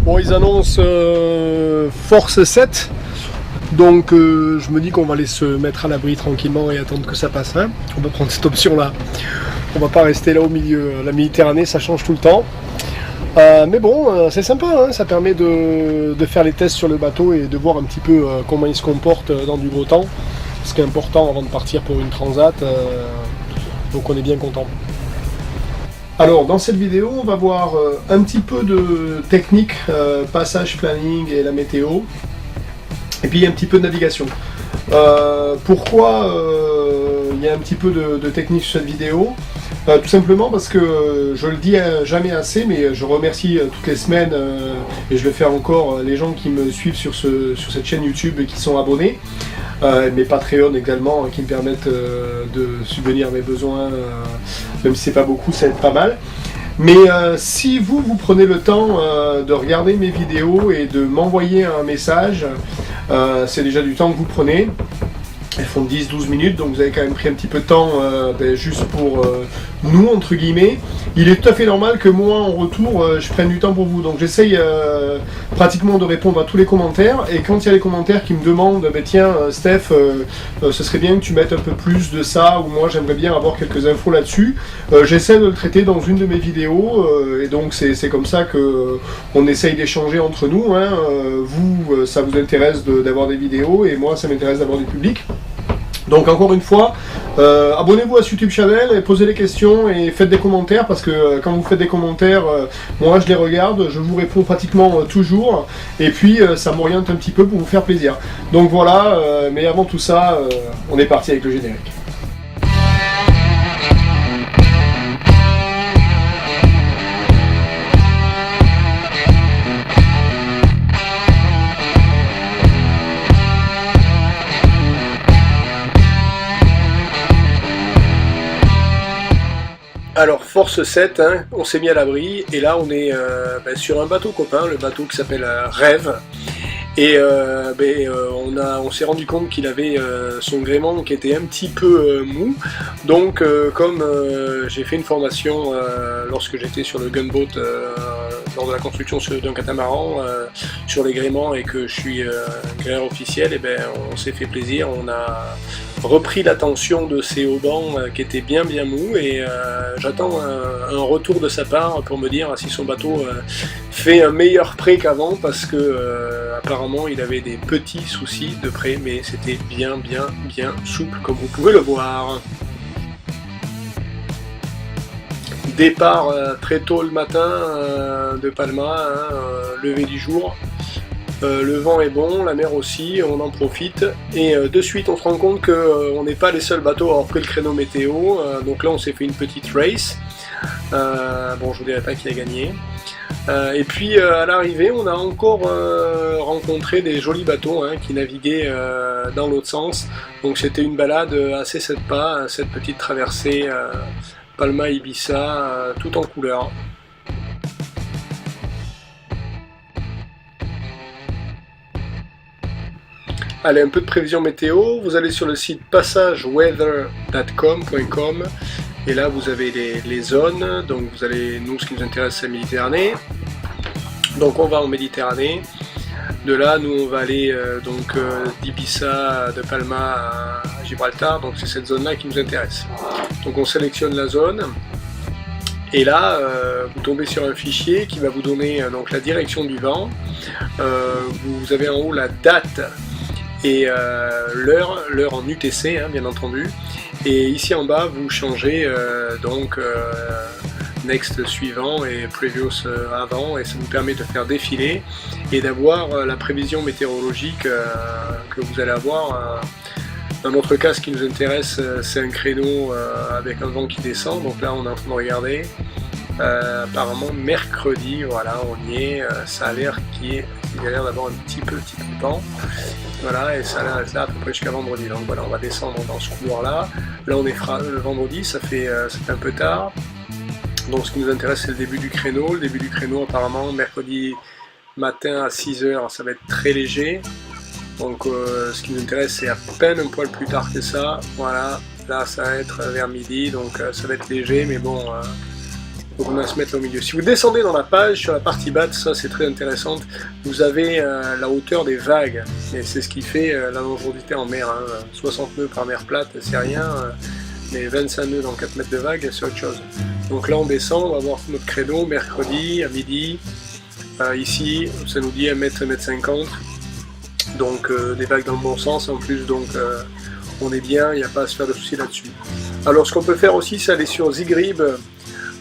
Bon, ils annoncent Force 7, donc je me dis qu'on va aller se mettre à l'abri tranquillement et attendre que ça passe. Hein. On va prendre cette option-là. On va pas rester là au milieu. La Méditerranée, ça change tout le temps. Mais bon, c'est sympa, hein. Ça permet de faire les tests sur le bateau et de voir un petit peu comment il se comporte dans du gros temps. Ce qui est important avant de partir pour une transat. Donc on est bien content. Alors dans cette vidéo, on va voir un petit peu de technique, passage, planning et la météo. Et puis un petit peu de navigation. Pourquoi il y a un petit peu de technique sur cette vidéo? Tout simplement parce que je le dis jamais assez, mais je remercie toutes les semaines, et je le fais encore, les gens qui me suivent sur cette chaîne YouTube et qui sont abonnés. Mes Patreon également, qui me permettent de subvenir à mes besoins, même si c'est pas beaucoup, ça aide pas mal. Mais si vous prenez le temps de regarder mes vidéos et de m'envoyer un message, c'est déjà du temps que vous prenez. Elles font 10-12 minutes, donc vous avez quand même pris un petit peu de temps juste pour nous, entre guillemets. Il est tout à fait normal que moi, en retour, je prenne du temps pour vous. Donc j'essaye pratiquement de répondre à tous les commentaires. Et quand il y a les commentaires qui me demandent, tiens, Steph, ce serait bien que tu mettes un peu plus de ça, ou moi j'aimerais bien avoir quelques infos là-dessus, j'essaie de le traiter dans une de mes vidéos. Et donc c'est comme ça qu'on essaye d'échanger entre nous. Hein. Vous, ça vous intéresse d'avoir des vidéos, et moi, ça m'intéresse d'avoir du public. Donc encore une fois, abonnez-vous à ce YouTube channel et posez les questions et faites des commentaires, parce que quand vous faites des commentaires, moi je les regarde, je vous réponds pratiquement toujours, et puis ça m'oriente un petit peu pour vous faire plaisir. Donc voilà, mais avant tout ça, on est parti avec le générique. Alors Force 7, hein, on s'est mis à l'abri, et là on est sur un bateau copain, le bateau qui s'appelle Rêve, et on s'est rendu compte qu'il avait son gréement qui était un petit peu mou, donc comme j'ai fait une formation lorsque j'étais sur le gunboat lors de la construction d'un catamaran sur les gréements, et que je suis gréeur officiel, et on s'est fait plaisir, on a repris la tension de ces haubans qui étaient bien mous, et j'attends un retour de sa part pour me dire si son bateau fait un meilleur prêt qu'avant, parce que apparemment il avait des petits soucis de prêt, mais c'était bien souple comme vous pouvez le voir. Départ très tôt le matin de Palma, lever du jour. Le vent est bon, la mer aussi, on en profite, et de suite on se rend compte qu'on n'est pas les seuls bateaux à avoir pris le créneau météo, donc là on s'est fait une petite race, bon je vous dirai pas qui a gagné, et puis à l'arrivée on a encore rencontré des jolis bateaux qui naviguaient dans l'autre sens, donc c'était une balade assez 7 pas, cette petite traversée Palma-Ibiza, tout en couleur. Allez, un peu de prévision météo, vous allez sur le site passageweather.com, et là vous avez les zones, donc vous allez, nous ce qui nous intéresse c'est la Méditerranée, donc on va en Méditerranée, de là nous on va aller d'Ibiza, de Palma à Gibraltar, donc c'est cette zone là qui nous intéresse. Donc on sélectionne la zone, et là vous tombez sur un fichier qui va vous donner donc la direction du vent, vous avez en haut la date et l'heure en UTC, bien entendu, et ici en bas vous changez next suivant et previous avant, et ça vous permet de faire défiler et d'avoir la prévision météorologique que vous allez avoir. Dans notre cas, ce qui nous intéresse, c'est un créneau avec un vent qui descend, donc là on est en train de regarder. Apparemment mercredi, voilà, on y est, ça a l'air qu'il y a l'air d'avoir un petit peu de vent, voilà, et ça a l'air d'être là à peu près jusqu'à vendredi, donc voilà, on va descendre dans ce couloir là on est le vendredi, ça fait un peu tard, donc ce qui nous intéresse c'est le début du créneau, apparemment mercredi matin à 6h, ça va être très léger, donc ce qui nous intéresse c'est à peine un poil plus tard que ça, voilà, là ça va être vers midi, donc ça va être léger, mais bon, Donc on va se mettre au milieu. Si vous descendez dans la page, sur la partie basse, ça c'est très intéressant, vous avez la hauteur des vagues. Et c'est ce qui fait la dangerosité en mer. Hein. 60 nœuds par mer plate, c'est rien. Mais 25 nœuds dans 4 mètres de vague, c'est autre chose. Donc là on descend, on va voir notre créneau, mercredi à midi. Ici, ça nous dit 1 mètre, 1 mètre 50. Donc des vagues dans le bon sens en plus, donc on est bien, il n'y a pas à se faire de soucis là-dessus. Alors ce qu'on peut faire aussi, c'est aller sur Zigrib,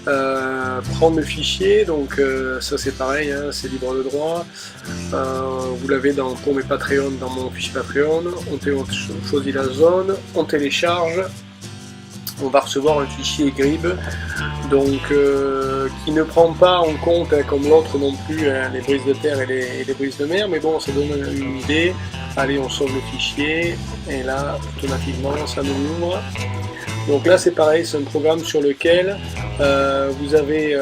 prendre le fichier, donc ça c'est pareil, hein, c'est libre de droit. Vous l'avez pour mes Patreon, dans mon fichier Patreon, on choisit la zone, on télécharge, on va recevoir un fichier Grib, donc qui ne prend pas en compte, hein, comme l'autre non plus, hein, les brises de terre et les brises de mer, mais bon, ça donne une idée. Allez, on sauve le fichier, et là, automatiquement, ça nous ouvre. Donc là, c'est pareil, c'est un programme sur lequel vous avez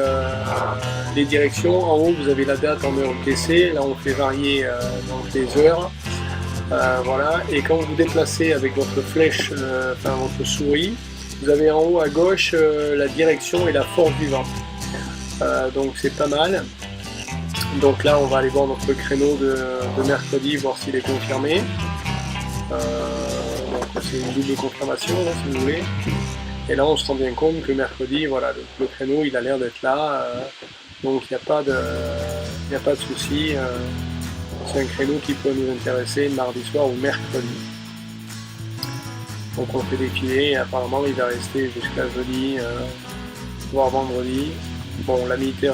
les directions. En haut, vous avez la date en heure UTC. Là, on fait varier donc les heures. Voilà. Et quand vous déplacez avec votre flèche, enfin votre souris, vous avez en haut à gauche la direction et la force du vent. Donc c'est pas mal. Donc là, on va aller voir notre créneau de mercredi, voir s'il est confirmé. Donc c'est une double confirmation, là, si vous voulez. Et là, on se rend bien compte que mercredi, voilà, le créneau, il a l'air d'être là. Donc il n'y a pas de souci. C'est un créneau qui peut nous intéresser mardi soir ou mercredi. Donc on fait défiler et apparemment il va rester jusqu'à jeudi, voire vendredi. Bon, la météo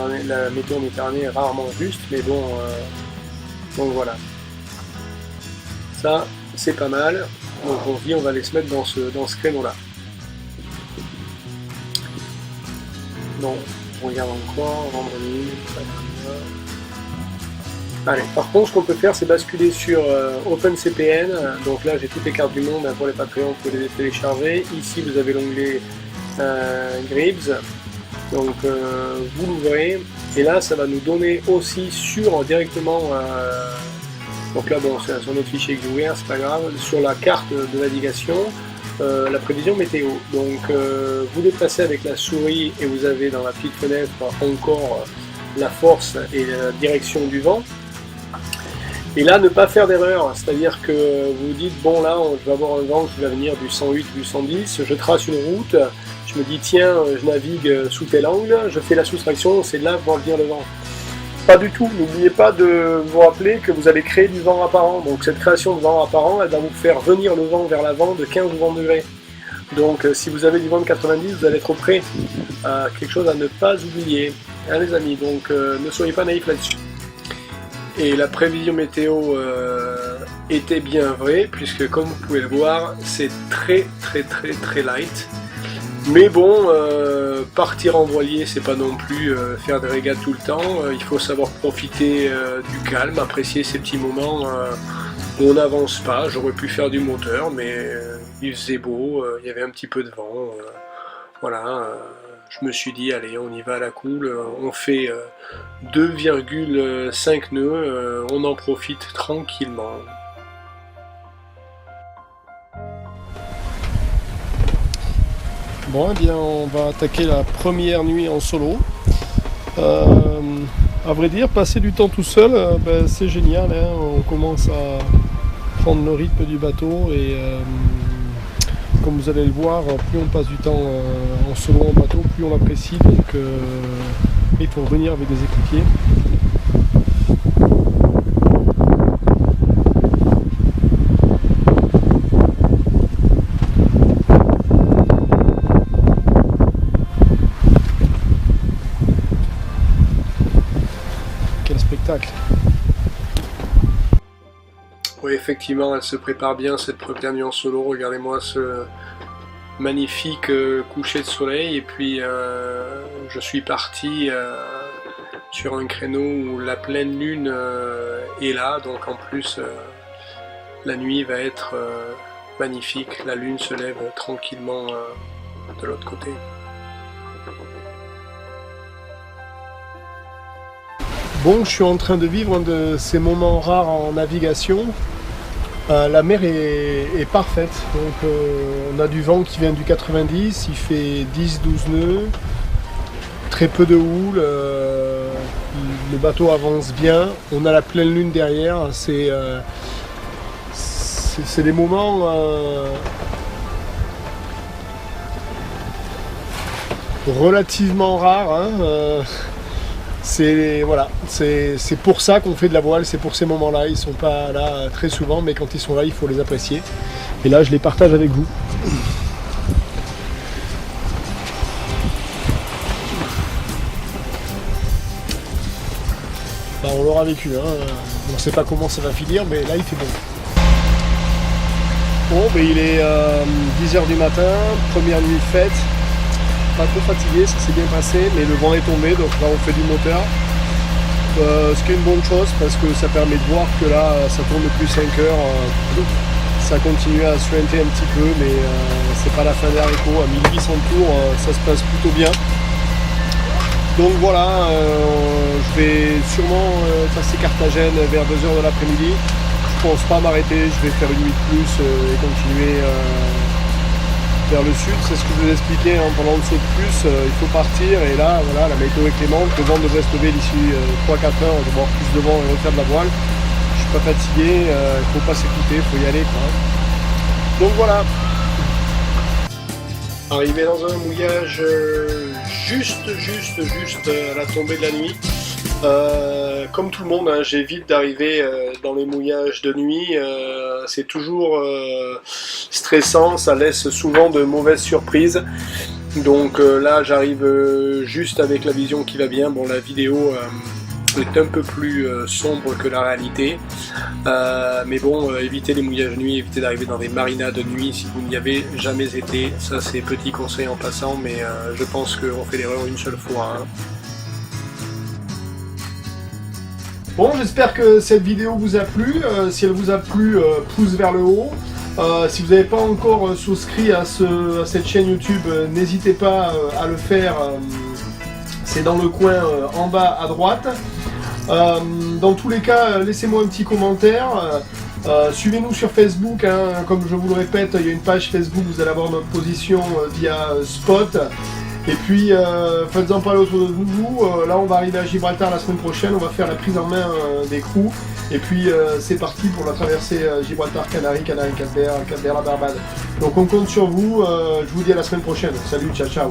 méditerranée est rarement juste, mais bon, donc voilà. Ça, c'est pas mal. Donc on se dit, on va aller se mettre dans ce créneau-là. Donc, on regarde encore, vendredi, allez, par contre, ce qu'on peut faire, c'est basculer sur OpenCPN. Donc là, j'ai toutes les cartes du monde pour les Patreons, vous pouvez les télécharger. Ici, vous avez l'onglet Gribs. Donc, vous l'ouvrez. Et là, ça va nous donner aussi directement. Donc là, bon, c'est sur notre fichier que j'ai ouvert, c'est pas grave. Sur la carte de navigation, la prévision météo. Donc, vous déplacez avec la souris et vous avez dans la petite fenêtre encore la force et la direction du vent. Et là, ne pas faire d'erreur, c'est-à-dire que vous dites, bon là, je vais avoir un vent qui va venir du 108, du 110, je trace une route, je me dis, tiens, je navigue sous tel angle, je fais la soustraction, c'est là que va venir le vent. Pas du tout, n'oubliez pas de vous rappeler que vous allez créer du vent apparent, donc cette création de vent apparent, elle va vous faire venir le vent vers l'avant de 15 ou 20 degrés. Donc si vous avez du vent de 90, vous allez être prêt. Quelque chose à ne pas oublier, hein, les amis, donc ne soyez pas naïfs là-dessus. Et la prévision météo était bien vraie, puisque comme vous pouvez le voir, c'est très light. Mais bon, partir en voilier, c'est pas non plus faire des régates tout le temps. Il faut savoir profiter du calme, apprécier ces petits moments où on n'avance pas. J'aurais pu faire du moteur, mais il faisait beau, il y avait un petit peu de vent. Voilà. Je me suis dit, allez, on y va à la cool, on fait 2,5 nœuds, on en profite tranquillement. Bon, eh bien, on va attaquer la première nuit en solo. À vrai dire, passer du temps tout seul, c'est génial, hein. On commence à prendre le rythme du bateau et comme vous allez le voir, plus on passe du temps en solo en bateau, plus on l'apprécie, donc il faut revenir avec des équipiers. Quel spectacle! Oui, effectivement, elle se prépare bien cette première nuit en solo. Regardez-moi ce magnifique coucher de soleil. Et puis, je suis parti sur un créneau où la pleine lune est là. Donc, en plus, la nuit va être magnifique. La lune se lève tranquillement de l'autre côté. Bon, je suis en train de vivre un de ces moments rares en navigation. La mer est parfaite, donc on a du vent qui vient du 90, il fait 10-12 nœuds, très peu de houle, le bateau avance bien, on a la pleine lune derrière, c'est des moments relativement rares. Hein, voilà, c'est pour ça qu'on fait de la voile, c'est pour ces moments-là. Ils sont pas là très souvent, mais quand ils sont là, il faut les apprécier. Et là, je les partage avec vous. Bah, on l'aura vécu, hein. On ne sait pas comment ça va finir, mais là, il fait bon. Bon, ben, il est 10h du matin, première nuit faite. Pas trop fatigué, ça s'est bien passé, mais le vent est tombé, donc là on fait du moteur. Ce qui est une bonne chose parce que ça permet de voir que là ça tourne depuis 5 heures. Ça continue à suinter un petit peu, mais c'est pas la fin des haricots. À 1800 tours, ça se passe plutôt bien. Donc voilà, je vais sûrement passer Carthagène vers 2h de l'après-midi. Je pense pas m'arrêter, je vais faire une nuit de plus et continuer vers le sud. C'est ce que je vous expliquais en parlant de saut de plus, il faut partir et là voilà, la météo est clémente, le vent devrait se lever d'ici 3-4 heures, on va avoir plus de vent et refaire de la voile. Je suis pas fatigué, il faut pas s'écouter, il faut y aller quoi. Donc voilà. Arrivé dans un mouillage juste à la tombée de la nuit. Comme tout le monde, hein, j'évite d'arriver dans les mouillages de nuit. C'est toujours stressant, ça laisse souvent de mauvaises surprises. Donc là, j'arrive juste avec la vision qui va bien. Bon, la vidéo est un peu plus sombre que la réalité. Mais bon, évitez les mouillages de nuit, évitez d'arriver dans des marinas de nuit si vous n'y avez jamais été. Ça, c'est petit conseil en passant, mais je pense qu'on fait l'erreur une seule fois. Hein. Bon, j'espère que cette vidéo vous a plu. Si elle vous a plu, pouce vers le haut. Si vous n'avez pas encore souscrit à cette chaîne YouTube, n'hésitez pas à le faire. C'est dans le coin en bas à droite. Dans tous les cas, laissez-moi un petit commentaire. Suivez-nous sur Facebook. Hein. Comme je vous le répète, il y a une page Facebook. Vous allez avoir notre position via Spot. Et puis, faites-en parler autour de vous. Là, on va arriver à Gibraltar la semaine prochaine. On va faire la prise en main des crews. Et puis, c'est parti pour la traversée Gibraltar-Canaries, Canaries-Cap-Vert, Cap-Vert-la Barbade. Donc, on compte sur vous. Je vous dis à la semaine prochaine. Salut, ciao, ciao.